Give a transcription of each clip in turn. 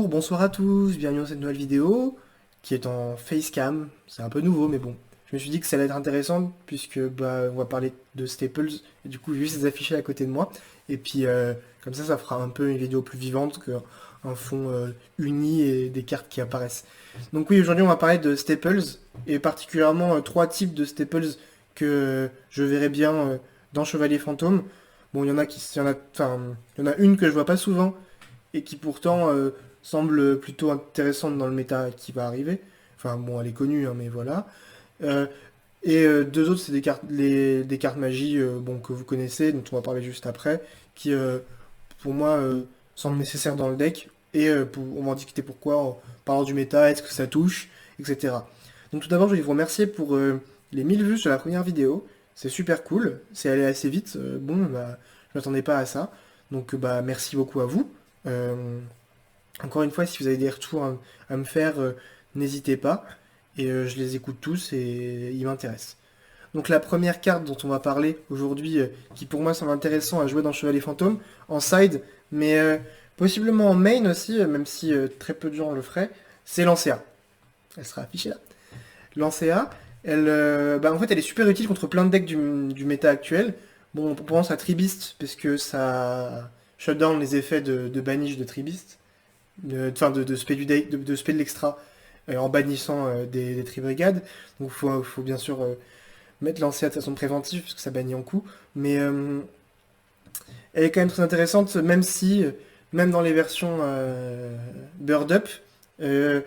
Bonsoir à tous, bienvenue dans cette nouvelle vidéo qui est en facecam. C'est un peu nouveau mais bon, je me suis dit que ça allait être intéressant puisque on va parler de Staples et du coup j'ai vu ces affichés à côté de moi et puis comme ça fera un peu une vidéo plus vivante qu'un fond uni et des cartes qui apparaissent. Donc oui, aujourd'hui on va parler de Staples et particulièrement trois types de Staples que je verrai bien dans Chevalier Fantôme. Bon, il y en a une que je vois pas souvent et qui pourtant semble plutôt intéressante dans le méta qui va arriver. Enfin bon, elle est connue, hein, mais voilà. Euh, deux autres, c'est des cartes magie bon, que vous connaissez, dont on va parler juste après, qui pour moi semblent nécessaires dans le deck. Et on va en discuter pourquoi en parlant du méta, est-ce que ça touche, etc. Donc tout d'abord, je voulais vous remercier pour les 1000 vues sur la première vidéo. C'est super cool, c'est allé assez vite. Bon, bah, je m'attendais pas à ça. Donc bah merci beaucoup à vous. Euh, Encore une fois, si vous avez des retours à me faire, n'hésitez pas. Et je les écoute tous et ils m'intéressent. Donc la première carte dont on va parler aujourd'hui, qui pour moi semble intéressant à jouer dans Chevalier Fantôme, en side, mais possiblement en main aussi, même si très peu de gens le feraient, c'est Lancea. Elle sera affichée là. Lancea, en fait, elle est super utile contre plein de decks du méta actuel. Bon, on pense à Tribist, parce que ça shutdown les effets de banish de Tribist, de spé du deck, de spé de l'extra, en bannissant des tri-brigades. Donc faut bien sûr mettre Lancea de façon préventive, parce que ça bannit en coup. Mais elle est quand même très intéressante, même si, même dans les versions Bird Up, euh,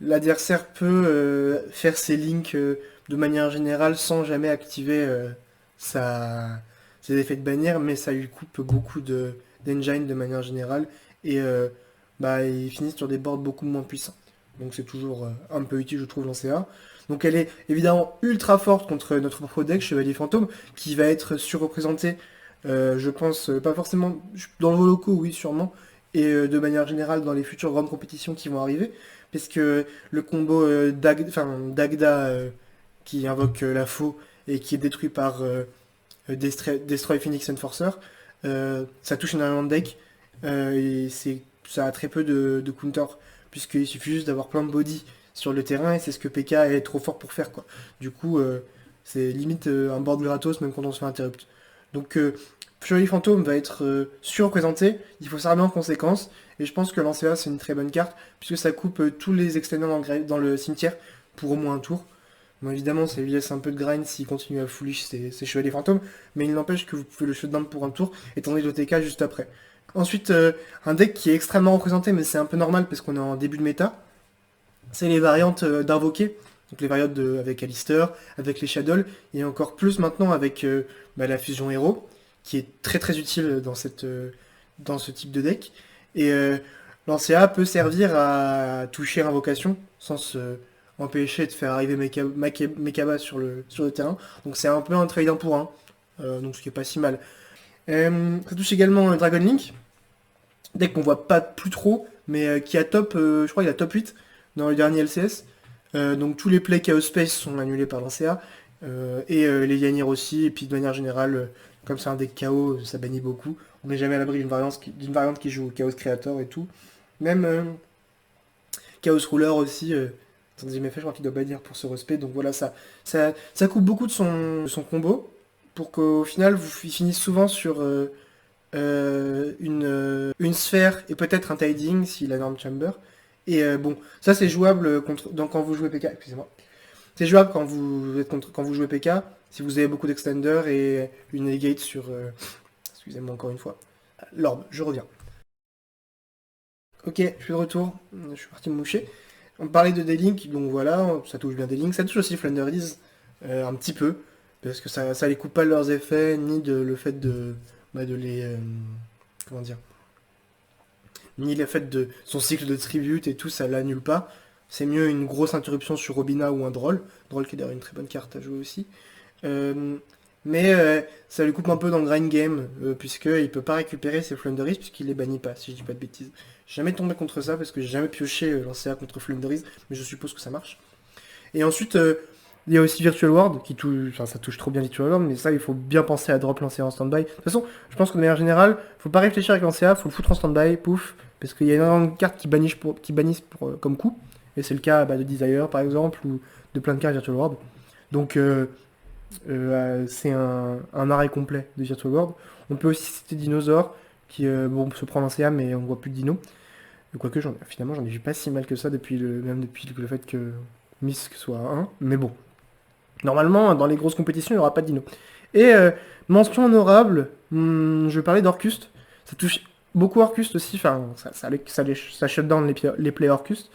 l'adversaire peut faire ses links de manière générale sans jamais activer ses effets de bannière, mais ça lui coupe beaucoup d'engine de manière générale, et ils finissent sur des boards beaucoup moins puissants. Donc c'est toujours un peu utile, je trouve, l'Ancea. Donc elle est évidemment ultra forte contre notre propre deck, Chevalier Fantôme, qui va être surreprésenté, je pense, pas forcément dans le locaux, oui, sûrement, et de manière générale dans les futures grandes compétitions qui vont arriver, parce que le combo d'Agda qui invoque la faux et qui est détruit par Destroy Phoenix Enforcer, ça touche énormément de decks et ça a très peu de counter, puisqu'il suffit juste d'avoir plein de body sur le terrain et c'est ce que PK est trop fort pour faire, quoi. Du coup, c'est limite un board gratos même quand on se fait interrupt. Donc Chevalier Fantôme va être surreprésenté, il faut s'armer en conséquence, et je pense que Lancea c'est une très bonne carte, puisque ça coupe tous les extenders dans le cimetière pour au moins un tour. Bon, évidemment, ça lui laisse un peu de grind s'il continue à foolish ses Chevaliers Fantômes, mais il n'empêche que vous pouvez le shutdown pour un tour, étant donné l'OTK juste après. Ensuite, un deck qui est extrêmement représenté, mais c'est un peu normal parce qu'on est en début de méta, c'est les variantes d'invoquer. Donc les variantes avec Alistair, avec les Shadows, et encore plus maintenant avec la fusion héros, qui est très très utile dans ce type de deck. Et Lancea peut servir à toucher invocation sans se empêcher de faire arriver Mekaba sur le terrain. Donc c'est un peu un trade 1 pour 1, donc ce qui est pas si mal. Ça touche également Dragon Link, deck qu'on voit pas plus trop, mais qui a top, je crois qu'il a top 8 dans le dernier LCS. Donc tous les plays Chaos Space sont annulés par l'ANCA, et les Yanir aussi, et puis de manière générale, comme c'est un deck KO, ça bannit beaucoup. On n'est jamais à l'abri d'une variante qui joue Chaos Creator et tout. Même Chaos Ruler aussi, dans des effet, je crois qu'il doit bannir pour ce respect. Donc voilà, ça coupe beaucoup de son combo, pour qu'au final, il finisse souvent sur une sphère et peut-être un tiding s'il a Norm Chamber. Et bon, ça c'est jouable quand vous jouez PK, excusez-moi. C'est jouable quand vous jouez PK, si vous avez beaucoup d'extenders et une negate sur... excusez-moi encore une fois. L'orbe, je reviens. Ok, je suis de retour, je suis parti me moucher. On parlait de D-Link, donc voilà, ça touche bien D-Link. Ça touche aussi Flunderies, un petit peu, parce que ça les coupe pas de leurs effets, ni de le fait de les... comment dire, ni le fait de son cycle de tribute et tout, ça l'annule pas. C'est mieux une grosse interruption sur Robina ou un Droll. Droll qui est d'ailleurs une très bonne carte à jouer aussi. Euh, mais ça lui coupe un peu dans le grind game, puisqu'il peut pas récupérer ses Flunderies, puisqu'il les bannit pas, si je dis pas de bêtises. J'ai jamais tombé contre ça, parce que j'ai jamais pioché Lancea contre Flunderies, mais je suppose que ça marche. Et ensuite, Il y a aussi Virtual World, qui touche, enfin, ça touche trop bien Virtual World, mais ça, il faut bien penser à drop lancer en stand-by. De toute façon, je pense que de manière générale, faut pas réfléchir avec l'ancéa, faut le foutre en stand-by, pouf, parce qu'il y a énormément de cartes qui bannissent comme coup, et c'est le cas de Desire par exemple, ou de plein de cartes Virtual World. Donc, c'est un arrêt complet de Virtual World. On peut aussi citer Dinosaur, qui bon, se prend l'ancéa, mais on voit plus de dino. Quoique, finalement, j'en ai vu pas si mal que ça, même depuis le fait que Misk soit 1, mais bon. Normalement, dans les grosses compétitions, il n'y aura pas de dino. Et mention honorable, je vais parler d'Orcust. Ça touche beaucoup Orcust aussi, enfin, ça shut down les plays Orcust.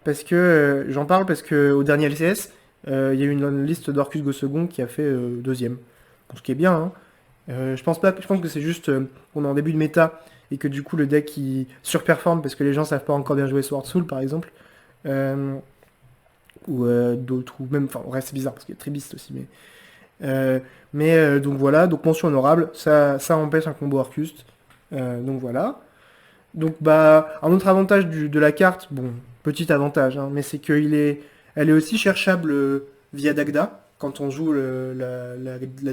Parce que, j'en parle parce que au dernier LCS, il y a eu une liste d'Orcust Go Second qui a fait deuxième. Bon, ce qui est bien, hein. Je pense que c'est juste qu'on est en début de méta et que du coup le deck il surperforme parce que les gens savent pas encore bien jouer Sword Soul par exemple. Euh, ou d'autres, ou même, enfin, ouais, c'est bizarre parce qu'il y a Tribist aussi, donc voilà, donc mention honorable, ça empêche un combo Arcust, donc voilà. Donc bah, un autre avantage de la carte, bon, petit avantage, hein, mais c'est elle est aussi cherchable via Dagda, quand on joue la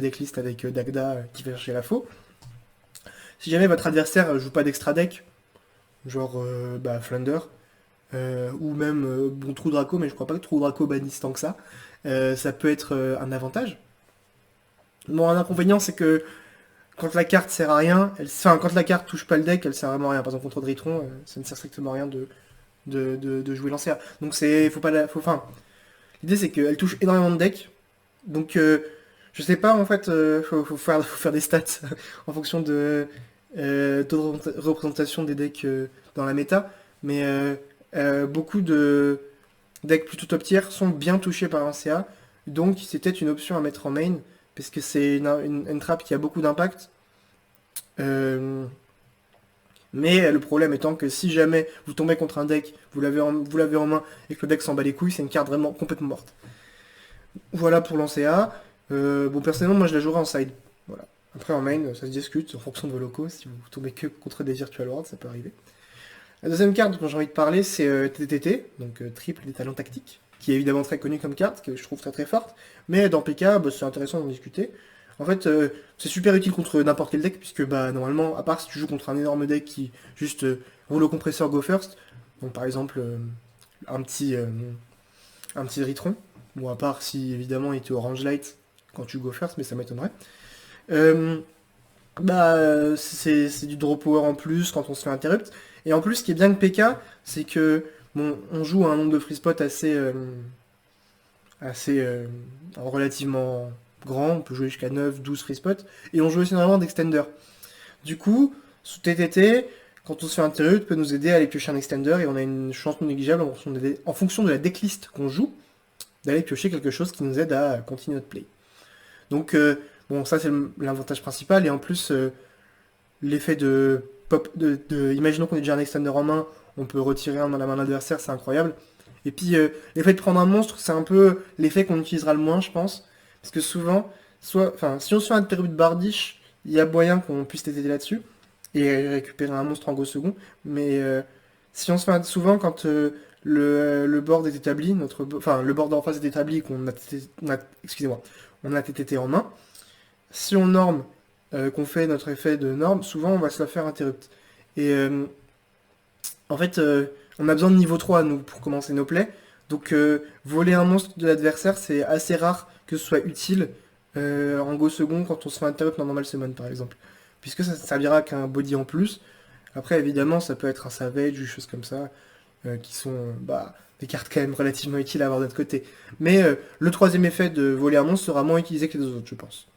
decklist avec Dagda qui fait chercher la faux. Si jamais votre adversaire joue pas d'extra deck, genre bah, Flunder, ou même bon, Trou Draco, mais je crois pas que Trou Draco bannisse tant que ça peut être un avantage. Bon, un inconvénient, c'est que quand la carte sert à rien, enfin, quand la carte touche pas le deck, elle sert vraiment à rien. Par exemple, contre Dritron, ça ne sert strictement à rien de jouer l'ancien. Donc, faut pas enfin, l'idée, c'est qu'elle touche énormément de decks. Donc, je sais pas, en fait, faut faire des stats en fonction taux de représentation des decks dans la méta. Mais beaucoup de decks plutôt top tier sont bien touchés par un CA. Donc, c'est peut-être une option à mettre en main parce que c'est une trap qui a beaucoup d'impact. Mais le problème étant que si jamais vous tombez contre un deck, vous l'avez en main et que le deck s'en bat les couilles, c'est une carte vraiment complètement morte. Voilà pour l'Ancea. Bon, personnellement, moi je la jouerai en side. Voilà. Après en main, ça se discute en fonction de vos locaux. Si vous tombez que contre des Virtual Worlds, ça peut arriver. La deuxième carte dont j'ai envie de parler, c'est TTT, donc triple des talents tactiques, qui est évidemment très connue comme carte, que je trouve très très forte. Mais dans PK, bah, c'est intéressant d'en discuter. En fait, c'est super utile contre n'importe quel deck, puisque bah, normalement, à part si tu joues contre un énorme deck qui juste roule au compresseur go first, donc par exemple un petit Ritron, ou à part si évidemment il était orange light quand tu go first, mais ça m'étonnerait. Bah, c'est du draw power en plus quand on se fait interrupt. Et en plus, ce qui est bien avec PK, c'est que bon, on joue à un nombre de free spots assez relativement grand, on peut jouer jusqu'à 9-12 free spots, et on joue aussi énormément d'extender. Du coup, sous TTT, quand on se fait interrupt, peut nous aider à aller piocher un extender, et on a une chance non négligeable en fonction de la decklist qu'on joue, d'aller piocher quelque chose qui nous aide à continuer notre play. Donc, bon, ça c'est l'avantage principal, et en plus, l'effet de pop, imaginons qu'on ait déjà un extender en main, on peut retirer un dans la main de l'adversaire, c'est incroyable. Et puis, l'effet de prendre un monstre, c'est un peu l'effet qu'on utilisera le moins, je pense. Parce que souvent, si on se fait un interrupt bardiche, il y a moyen qu'on puisse t'aider là-dessus et récupérer un monstre en go second. Mais si on se fait souvent, quand le board est établi, le board en face est établi, excusez-moi, on a TTT en main, si on norme, qu'on fait notre effet de norme, souvent on va se la faire interrupt. Et en fait, on a besoin de niveau 3 nous pour commencer nos plays. Donc voler un monstre de l'adversaire, c'est assez rare que ce soit utile en go second quand on se fait interrupt dans normal summon par exemple. Puisque ça ne servira qu'un body en plus. Après évidemment ça peut être un savage ou des choses comme ça, qui sont bah, des cartes quand même relativement utiles à avoir de notre côté. Mais le troisième effet de voler un monstre sera moins utilisé que les deux autres je pense.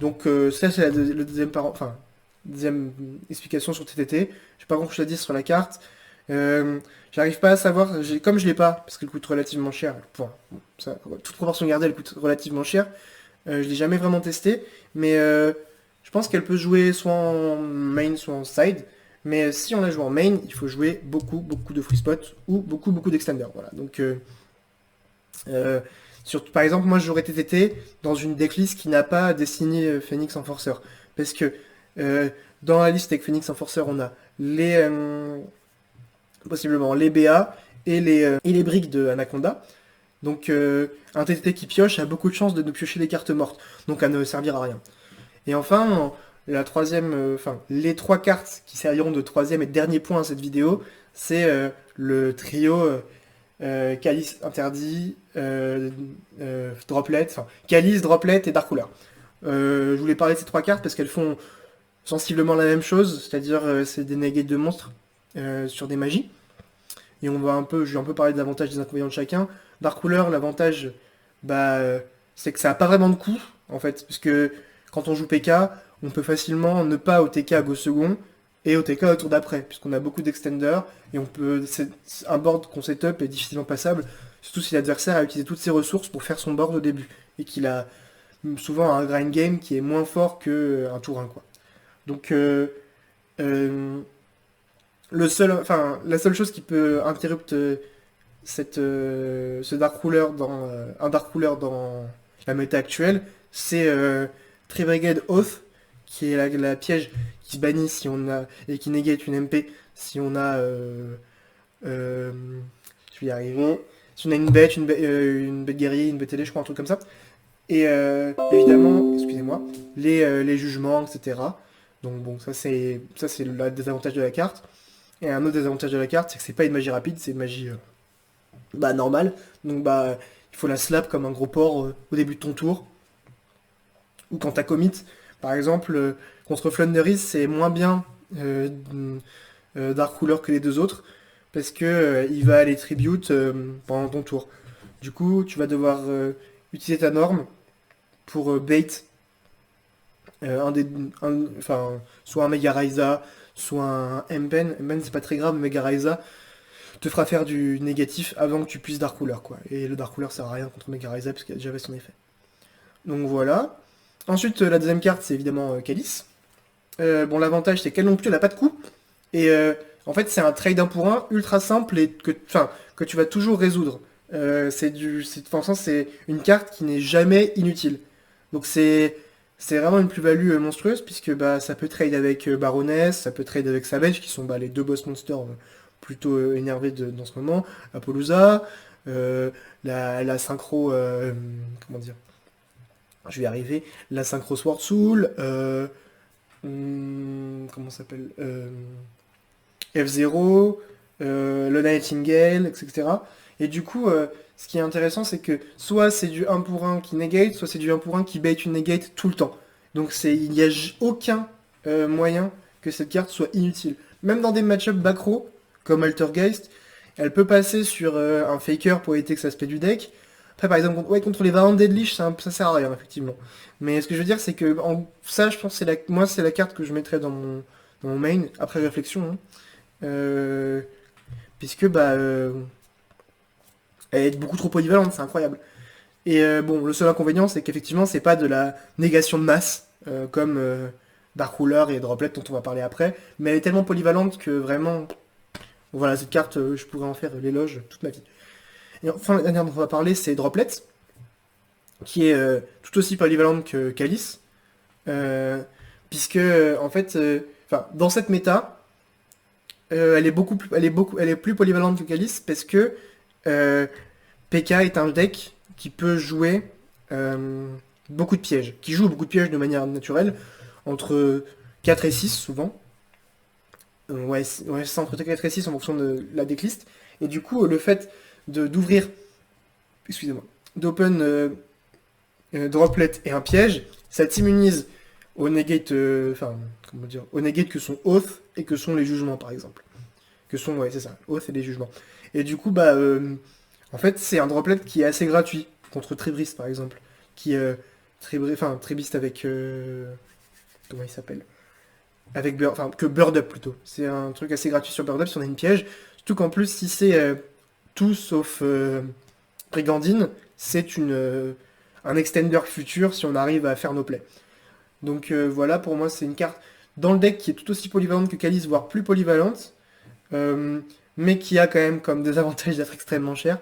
Donc ça c'est le deuxième explication sur TTT. J'ai pas grand chose à dire sur la carte. J'arrive pas à savoir, comme je l'ai pas, parce qu'elle coûte relativement cher, toute proportion gardée, elle coûte relativement cher, je l'ai jamais vraiment testé, mais je pense qu'elle peut jouer soit en main, soit en side, mais si on la joue en main, il faut jouer beaucoup, beaucoup de free spot, ou beaucoup, beaucoup d'extender, voilà. Donc, par exemple, moi j'aurais TTT dans une decklist qui n'a pas Destiny Phoenix Enforcer, parce que dans la liste avec Phoenix Enforcer, on a possiblement les BA et les briques de Anaconda. Donc un TTT qui pioche a beaucoup de chances de nous piocher des cartes mortes, donc à ne servir à rien. Et enfin, la troisième, les trois cartes qui serviront de troisième et dernier point à cette vidéo, c'est le trio Calice interdit, Droplet, enfin Calice, Droplet et Dark Ruler. Je voulais parler de ces trois cartes parce qu'elles font sensiblement la même chose, c'est-à-dire c'est des negates de monstres sur des magies. Et je vais un peu parler des avantages et des inconvénients de chacun. Dark Ruler, l'avantage, c'est que ça a pas vraiment de coût, en fait, parce que quand on joue PK, on peut facilement ne pas OTK à go second et OTK au tour d'après, puisqu'on a beaucoup d'extenders et un board qu'on setup est difficilement passable, surtout si l'adversaire a utilisé toutes ses ressources pour faire son board au début et qu'il a souvent un grind game qui est moins fort qu'un tour 1, quoi. Donc euh, la seule chose qui peut interrumpre ce Dark Ruler un Dark Ruler dans la méta actuelle, c'est Tree Brigade Oath, qui est la piège qui se bannit si on a et qui négate une MP si on a euh, je vais y arriver. Si on a une bête guerrier, une bête ailée, je crois, un truc comme ça. Et évidemment, excusez-moi, les jugements, etc. Donc bon, ça c'est le désavantage de la carte. Et un autre désavantage de la carte, c'est que c'est pas une magie rapide, c'est une magie normale. Donc il faut la slap comme un gros porc au début de ton tour. Ou quand t'as commit. Par exemple, contre Flunderis, c'est moins bien Dark Ruler que les deux autres. Parce que il va aller tribute pendant ton tour. Du coup, tu vas devoir utiliser ta norme pour bait soit un Mega Raiza, soit un Mben. Mben, c'est pas très grave, Mega Raiza te fera faire du négatif avant que tu puisses Dark Ruler, quoi. Et le Dark Ruler sert à rien contre Mega Raiza parce qu'il a déjà fait son effet. Donc voilà. Ensuite, la deuxième carte, c'est évidemment Calice. Bon, l'avantage, c'est qu'elle non plus, elle a pas de coup. Et en fait, c'est un trade 1 pour 1 ultra simple et que tu vas toujours résoudre. C'est une carte qui n'est jamais inutile. Donc c'est vraiment une plus-value monstrueuse puisque ça peut trade avec Baroness, ça peut trade avec Savage qui sont les deux boss monsters plutôt énervés dans ce moment, Apollousa, la synchro, comment dire, je vais y arriver, la synchro Sword Soul, comment ça s'appelle, F0, le Nightingale, etc. Et du coup, ce qui est intéressant, c'est que soit c'est du 1 pour 1 qui negate, soit c'est du 1 pour 1 qui bait une negate tout le temps. Donc il n'y a aucun moyen que cette carte soit inutile. Même dans des match-ups backrow, comme Altergeist, elle peut passer sur un faker pour éviter que ça se pète du deck. Après, par exemple, contre les variantes Deadlish, ça sert à rien, effectivement. Mais ce que je veux dire, c'est que ça, je pense, c'est la carte que je mettrais dans mon main, après réflexion. Hein. Euh, puisque elle est beaucoup trop polyvalente, c'est incroyable. Et bon, le seul inconvénient, c'est qu'effectivement, c'est pas de la négation de masse, comme Dark Ruler et Droplet dont on va parler après, mais elle est tellement polyvalente que vraiment, voilà, cette carte, je pourrais en faire l'éloge toute ma vie. Et enfin, la dernière dont on va parler, c'est Droplet, qui est tout aussi polyvalente que Calice, puisque, en fait, dans cette méta, elle est plus polyvalente que Calice, parce que PK est un deck qui peut jouer beaucoup de pièges, qui joue beaucoup de pièges de manière naturelle, entre 4 et 6 souvent. C'est entre 4 et 6 en fonction de la decklist. Et du coup, le fait d'ouvrir, excusez-moi, d'open droplet et un piège, ça t'immunise au negate, comment dire, au negate que sont Oath et que sont les jugements par exemple. Ouais, c'est ça, Oath et les jugements. Et du coup, en fait, c'est un droplet qui est assez gratuit contre Tribris par exemple, qui Tribist avec comment il s'appelle? Avec que Bird Up plutôt. C'est un truc assez gratuit sur Bird Up si on a une piège. Surtout qu'en plus, si c'est tout sauf Brigandine, c'est un extender futur si on arrive à faire nos plays. Donc voilà, pour moi, c'est une carte dans le deck qui est tout aussi polyvalente que Calice, voire plus polyvalente, mais qui a quand même comme désavantage d'être extrêmement chère.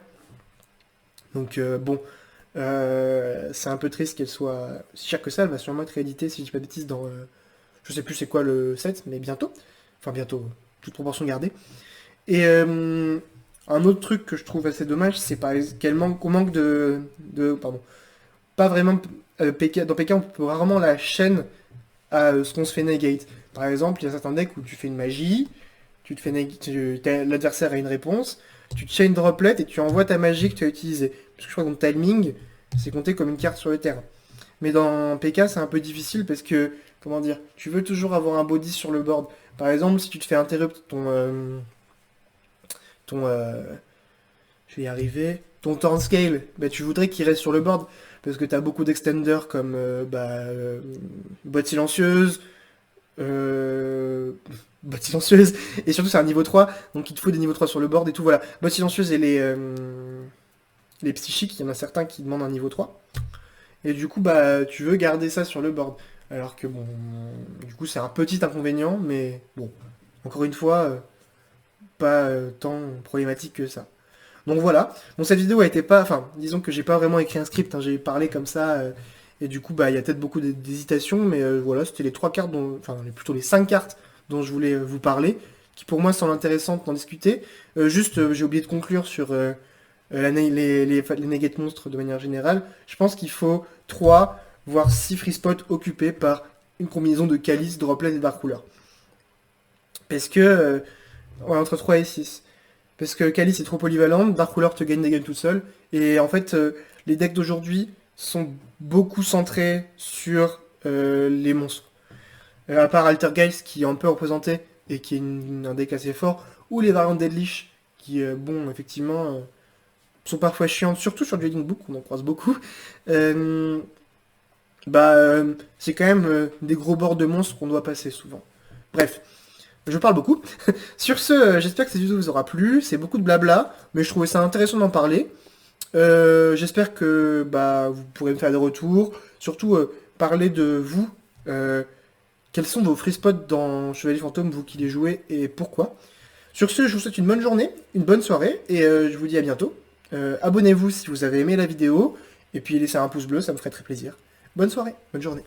Donc bon, c'est un peu triste qu'elle soit si chère que ça. Elle va sûrement être rééditée, si je dis pas de bêtises, dans... je sais plus c'est quoi le set, mais bientôt. Enfin bientôt, toute proportion gardée. Et Un autre truc que je trouve assez dommage, c'est par exemple qu'on manque pardon, pas vraiment, dans PK, on peut rarement la chaîne à ce qu'on se fait negate. Par exemple, il y a certains decks où tu fais une magie, tu te fais l'adversaire a une réponse, tu te chain droplet et tu envoies ta magie que tu as utilisée. Parce que je crois que ton timing, c'est compté comme une carte sur le terrain. Mais dans PK, c'est un peu difficile parce que, comment dire, tu veux toujours avoir un body sur le board. Par exemple, si tu te fais interrupt ton je vais y arriver, ton turn scale, bah, tu voudrais qu'il reste sur le board parce que tu as beaucoup d'extenders comme boîte silencieuse, euh, boîte silencieuse, et surtout c'est un niveau 3, donc il te faut des niveaux 3 sur le board et tout, voilà. Boîte silencieuse et les psychiques, il y en a certains qui demandent un niveau 3. Et du coup, bah, tu veux garder ça sur le board. Alors que bon, du coup, c'est un petit inconvénient, mais bon, encore une fois, pas tant problématique que ça. Donc voilà. Bon, cette vidéo a été pas, enfin, disons que j'ai pas vraiment écrit un script, hein, j'ai parlé comme ça, et du coup, bah, il y a peut-être beaucoup d'hésitation, mais voilà, c'était les trois cartes enfin, plutôt les cinq cartes dont je voulais vous parler, qui pour moi semblent intéressantes d'en discuter. Juste, j'ai oublié de conclure sur les negate monstres de manière générale. Je pense qu'il faut 3 voire 6 free spots occupés par une combinaison de Calice, Droplet et Dark Ruler. Parce que... ouais, entre 3 et 6. Parce que Calice est trop polyvalente, Dark Ruler te gagne des games tout seul. Et en fait, les decks d'aujourd'hui sont beaucoup centrés sur les monstres. À part Altergeist qui est un peu représenté et qui est un deck assez fort, ou les variantes Deadlish qui, bon, effectivement, sont parfois chiantes, surtout sur Dueling Book, on en croise beaucoup. Euh, c'est quand même des gros bords de monstres qu'on doit passer souvent. Bref, je parle beaucoup. Sur ce, j'espère que cette vidéo vous aura plu. C'est beaucoup de blabla, mais je trouvais ça intéressant d'en parler. J'espère que bah, vous pourrez me faire des retours. Surtout, parler de vous. Quels sont vos free spots dans Chevalier Fantôme, vous qui les jouez, et pourquoi. Sur ce, je vous souhaite une bonne journée, une bonne soirée, et je vous dis à bientôt. Abonnez-vous si vous avez aimé la vidéo, et puis laissez un pouce bleu, ça me ferait très plaisir. Bonne soirée, bonne journée.